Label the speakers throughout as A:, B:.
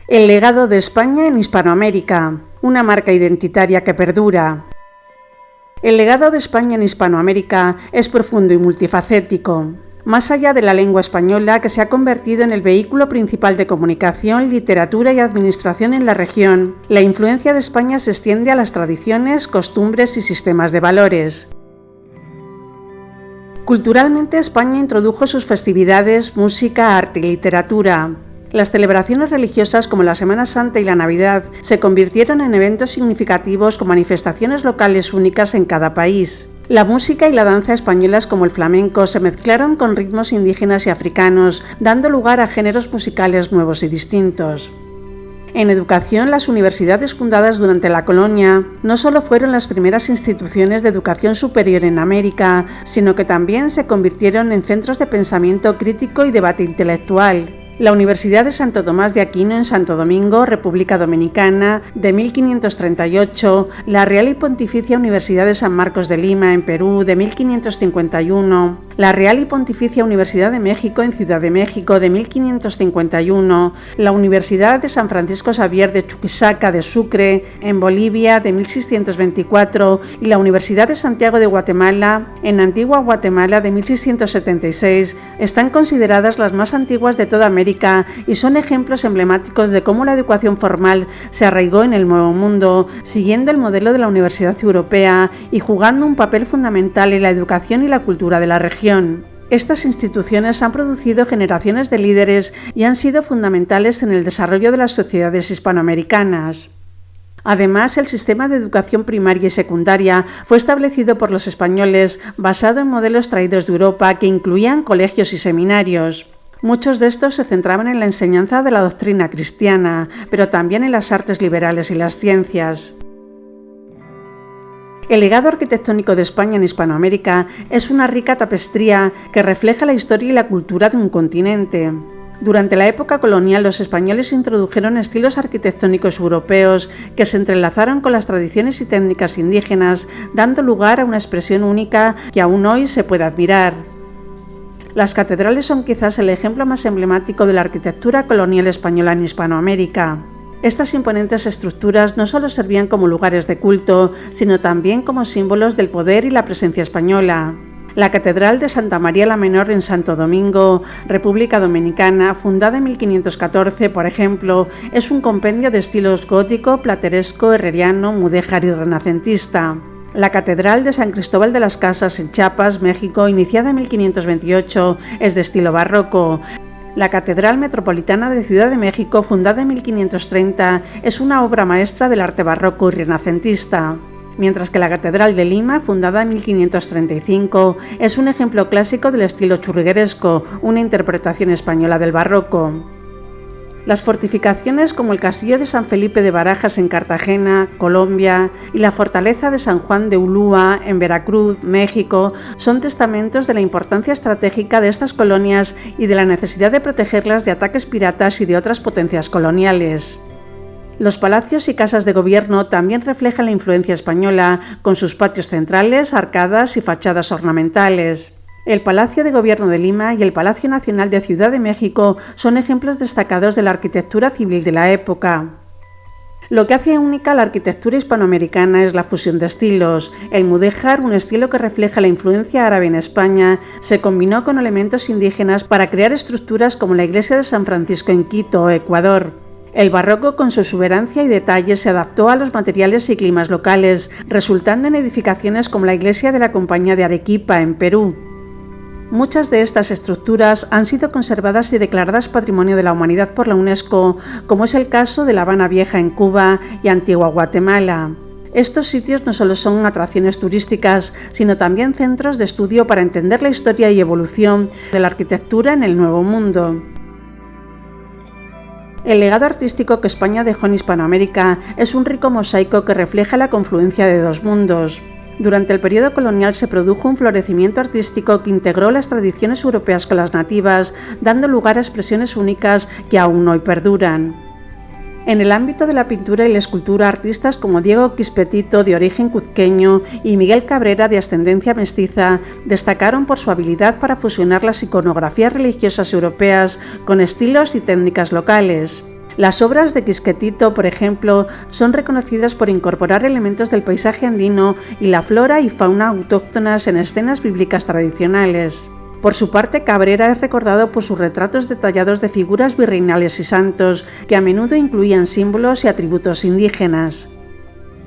A: El legado de España en Hispanoamérica, una marca identitaria que perdura. El legado de España en Hispanoamérica es profundo y multifacético. Más allá de la lengua española, que se ha convertido en el vehículo principal de comunicación, literatura y administración en la región, la influencia de España se extiende a las tradiciones, costumbres y sistemas de valores. Culturalmente, España introdujo sus festividades, música, arte y literatura. Las celebraciones religiosas como la Semana Santa y la Navidad se convirtieron en eventos significativos con manifestaciones locales únicas en cada país. La música y la danza españolas como el flamenco se mezclaron con ritmos indígenas y africanos, dando lugar a géneros musicales nuevos y distintos. En educación, las universidades fundadas durante la colonia no solo fueron las primeras instituciones de educación superior en América, sino que también se convirtieron en centros de pensamiento crítico y debate intelectual. La Universidad de Santo Tomás de Aquino en Santo Domingo, República Dominicana, de 1538, la Real y Pontificia Universidad de San Marcos de Lima, en Perú, de 1551, la Real y Pontificia Universidad de México en Ciudad de México, de 1551, la Universidad de San Francisco Xavier de Chuquisaca de Sucre, en Bolivia, de 1624, y la Universidad de Santiago de Guatemala, en Antigua Guatemala, de 1676, están consideradas las más antiguas de toda América y son ejemplos emblemáticos de cómo la educación formal se arraigó en el Nuevo Mundo, siguiendo el modelo de la Universidad Europea y jugando un papel fundamental en la educación y la cultura de la región. Estas instituciones han producido generaciones de líderes y han sido fundamentales en el desarrollo de las sociedades hispanoamericanas. Además, el sistema de educación primaria y secundaria fue establecido por los españoles basado en modelos traídos de Europa que incluían colegios y seminarios. Muchos de estos se centraban en la enseñanza de la doctrina cristiana, pero también en las artes liberales y las ciencias. El legado arquitectónico de España en Hispanoamérica es una rica tapestría que refleja la historia y la cultura de un continente. Durante la época colonial, los españoles introdujeron estilos arquitectónicos europeos que se entrelazaron con las tradiciones y técnicas indígenas, dando lugar a una expresión única que aún hoy se puede admirar. Las catedrales son quizás el ejemplo más emblemático de la arquitectura colonial española en Hispanoamérica. Estas imponentes estructuras no solo servían como lugares de culto, sino también como símbolos del poder y la presencia española. La Catedral de Santa María la Menor en Santo Domingo, República Dominicana, fundada en 1514, por ejemplo, es un compendio de estilos gótico, plateresco, herreriano, mudéjar y renacentista. La Catedral de San Cristóbal de las Casas en Chiapas, México, iniciada en 1528, es de estilo barroco. La Catedral Metropolitana de Ciudad de México, fundada en 1530, es una obra maestra del arte barroco y renacentista. Mientras que la Catedral de Lima, fundada en 1535, es un ejemplo clásico del estilo churrigueresco, una interpretación española del barroco. Las fortificaciones como el Castillo de San Felipe de Barajas en Cartagena, Colombia, y la Fortaleza de San Juan de Ulúa en Veracruz, México, son testamentos de la importancia estratégica de estas colonias y de la necesidad de protegerlas de ataques piratas y de otras potencias coloniales. Los palacios y casas de gobierno también reflejan la influencia española, con sus patios centrales, arcadas y fachadas ornamentales. El Palacio de Gobierno de Lima y el Palacio Nacional de Ciudad de México son ejemplos destacados de la arquitectura civil de la época. Lo que hace única la arquitectura hispanoamericana es la fusión de estilos. El mudéjar, un estilo que refleja la influencia árabe en España, se combinó con elementos indígenas para crear estructuras como la iglesia de San Francisco en Quito, Ecuador. El barroco, con su exuberancia y detalle, se adaptó a los materiales y climas locales, resultando en edificaciones como la iglesia de la Compañía de Arequipa, en Perú. Muchas de estas estructuras han sido conservadas y declaradas Patrimonio de la Humanidad por la UNESCO, como es el caso de La Habana Vieja en Cuba y Antigua Guatemala. Estos sitios no solo son atracciones turísticas, sino también centros de estudio para entender la historia y evolución de la arquitectura en el Nuevo Mundo. El legado artístico que España dejó en Hispanoamérica es un rico mosaico que refleja la confluencia de dos mundos. Durante el periodo colonial se produjo un florecimiento artístico que integró las tradiciones europeas con las nativas, dando lugar a expresiones únicas que aún hoy perduran. En el ámbito de la pintura y la escultura, artistas como Diego Quispetito, de origen cuzqueño, y Miguel Cabrera, de ascendencia mestiza, destacaron por su habilidad para fusionar las iconografías religiosas europeas con estilos y técnicas locales. Las obras de Quisquetito, por ejemplo, son reconocidas por incorporar elementos del paisaje andino y la flora y fauna autóctonas en escenas bíblicas tradicionales. Por su parte, Cabrera es recordado por sus retratos detallados de figuras virreinales y santos, que a menudo incluían símbolos y atributos indígenas.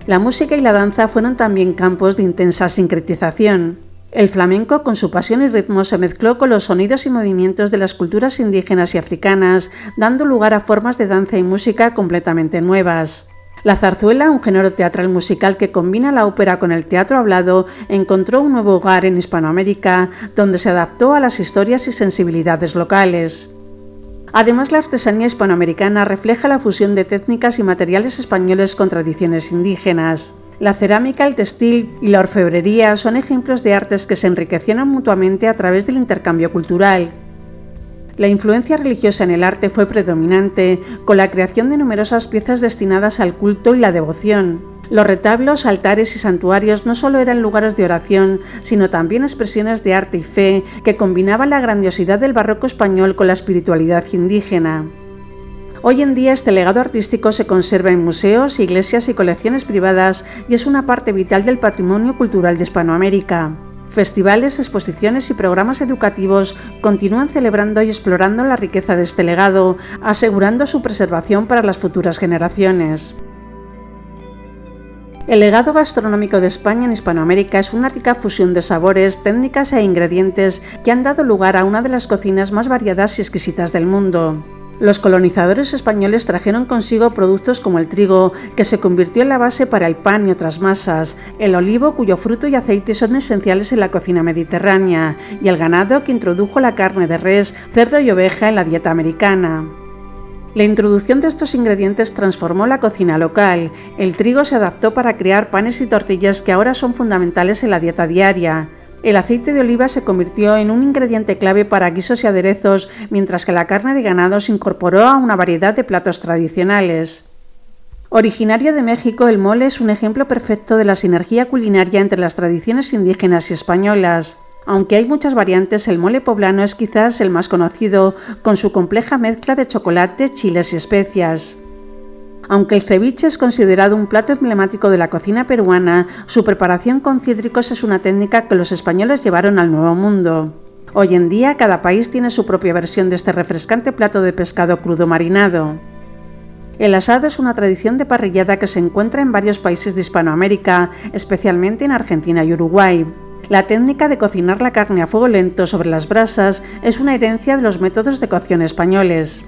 A: La música y la danza fueron también campos de intensa sincretización. El flamenco, con su pasión y ritmo, se mezcló con los sonidos y movimientos de las culturas indígenas y africanas, dando lugar a formas de danza y música completamente nuevas. La zarzuela, un género teatral musical que combina la ópera con el teatro hablado, encontró un nuevo hogar en Hispanoamérica, donde se adaptó a las historias y sensibilidades locales. Además, la artesanía hispanoamericana refleja la fusión de técnicas y materiales españoles con tradiciones indígenas. La cerámica, el textil y la orfebrería son ejemplos de artes que se enriquecieron mutuamente a través del intercambio cultural. La influencia religiosa en el arte fue predominante, con la creación de numerosas piezas destinadas al culto y la devoción. Los retablos, altares y santuarios no solo eran lugares de oración, sino también expresiones de arte y fe que combinaban la grandiosidad del barroco español con la espiritualidad indígena. Hoy en día este legado artístico se conserva en museos, iglesias y colecciones privadas y es una parte vital del patrimonio cultural de Hispanoamérica. Festivales, exposiciones y programas educativos continúan celebrando y explorando la riqueza de este legado, asegurando su preservación para las futuras generaciones. El legado gastronómico de España en Hispanoamérica es una rica fusión de sabores, técnicas e ingredientes que han dado lugar a una de las cocinas más variadas y exquisitas del mundo. Los colonizadores españoles trajeron consigo productos como el trigo, que se convirtió en la base para el pan y otras masas, el olivo, cuyo fruto y aceite son esenciales en la cocina mediterránea, y el ganado, que introdujo la carne de res, cerdo y oveja en la dieta americana. La introducción de estos ingredientes transformó la cocina local. El trigo se adaptó para crear panes y tortillas que ahora son fundamentales en la dieta diaria. El aceite de oliva se convirtió en un ingrediente clave para guisos y aderezos, mientras que la carne de ganado se incorporó a una variedad de platos tradicionales. Originario de México, el mole es un ejemplo perfecto de la sinergia culinaria entre las tradiciones indígenas y españolas. Aunque hay muchas variantes, el mole poblano es quizás el más conocido, con su compleja mezcla de chocolate, chiles y especias. Aunque el ceviche es considerado un plato emblemático de la cocina peruana, su preparación con cítricos es una técnica que los españoles llevaron al Nuevo Mundo. Hoy en día, cada país tiene su propia versión de este refrescante plato de pescado crudo marinado. El asado es una tradición de parrillada que se encuentra en varios países de Hispanoamérica, especialmente en Argentina y Uruguay. La técnica de cocinar la carne a fuego lento sobre las brasas es una herencia de los métodos de cocción españoles.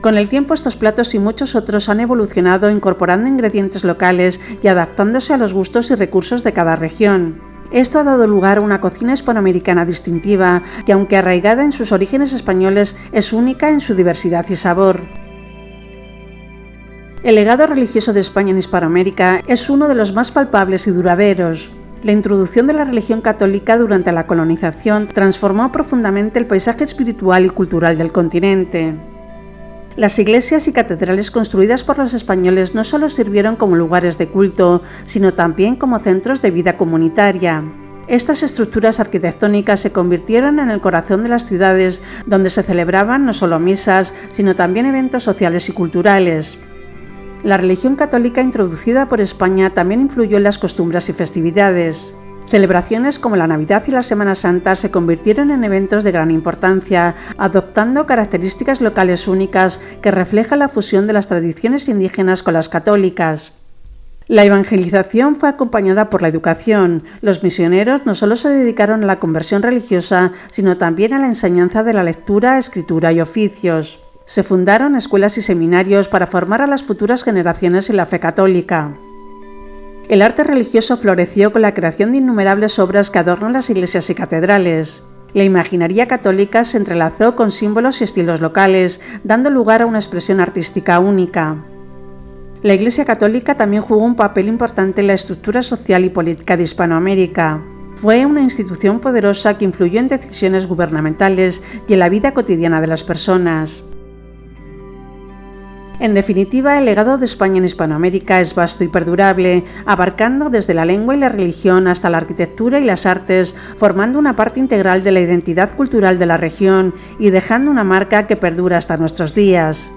A: Con el tiempo, estos platos y muchos otros han evolucionado incorporando ingredientes locales y adaptándose a los gustos y recursos de cada región. Esto ha dado lugar a una cocina hispanoamericana distintiva que, aunque arraigada en sus orígenes españoles, es única en su diversidad y sabor. El legado religioso de España en Hispanoamérica es uno de los más palpables y duraderos. La introducción de la religión católica durante la colonización transformó profundamente el paisaje espiritual y cultural del continente. Las iglesias y catedrales construidas por los españoles no solo sirvieron como lugares de culto, sino también como centros de vida comunitaria. Estas estructuras arquitectónicas se convirtieron en el corazón de las ciudades, donde se celebraban no solo misas, sino también eventos sociales y culturales. La religión católica introducida por España también influyó en las costumbres y festividades. Celebraciones como la Navidad y la Semana Santa se convirtieron en eventos de gran importancia, adoptando características locales únicas que reflejan la fusión de las tradiciones indígenas con las católicas. La evangelización fue acompañada por la educación. Los misioneros no solo se dedicaron a la conversión religiosa, sino también a la enseñanza de la lectura, escritura y oficios. Se fundaron escuelas y seminarios para formar a las futuras generaciones en la fe católica. El arte religioso floreció con la creación de innumerables obras que adornan las iglesias y catedrales. La imaginería católica se entrelazó con símbolos y estilos locales, dando lugar a una expresión artística única. La Iglesia católica también jugó un papel importante en la estructura social y política de Hispanoamérica. Fue una institución poderosa que influyó en decisiones gubernamentales y en la vida cotidiana de las personas. En definitiva, el legado de España en Hispanoamérica es vasto y perdurable, abarcando desde la lengua y la religión hasta la arquitectura y las artes, formando una parte integral de la identidad cultural de la región y dejando una marca que perdura hasta nuestros días.